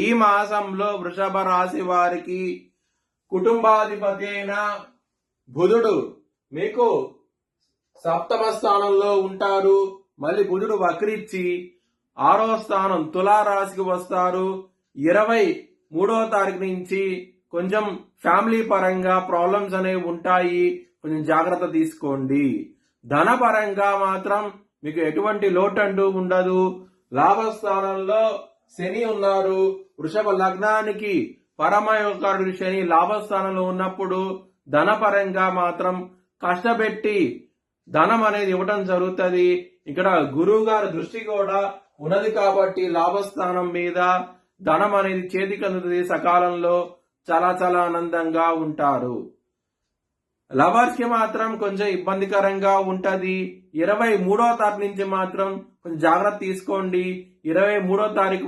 ఈ మాసంలో వృషభ రాశి వారికి కుటుంబాధిపతి అయిన బుధుడు మీకు సప్తమ స్థానంలో ఉంటారు. మళ్ళీ బుధుడు వక్రించి 6వ స్థానం తులారాశికి వస్తారు. 23వ తారీఖు నుంచి కొంచెం ఫ్యామిలీ పరంగా ప్రాబ్లమ్స్ అనేవి ఉంటాయి, కొంచెం జాగ్రత్త తీసుకోండి. ధన పరంగా మాత్రం మీకు ఎటువంటి లోటు అంటూ ఉండదు. లాభస్థానంలో శని ఉన్నారు. వృషభ లగ్నానికి పరమయోగకారుడు శని లాభస్థానంలో ఉన్నప్పుడు ధనపరంగా మాత్రం కష్టపెట్టి ధనం అనేది ఇవ్వడం జరుగుతుంది. ఇక్కడ గురువు గారి దృష్టి కూడా ఉన్నది కాబట్టి లాభస్థానం మీద ధనం అనేది చేతికి అందుతుంది. సకాలంలో చాలా చాలా ఆనందంగా ఉంటారు. లవర్స్ కి మాత్రం కొంచెం ఇబ్బందికరంగా ఉంటది. 23వ తారీఖు నుంచి మాత్రం కొంచెం జాగ్రత్త తీసుకోండి. 23వ తారీఖు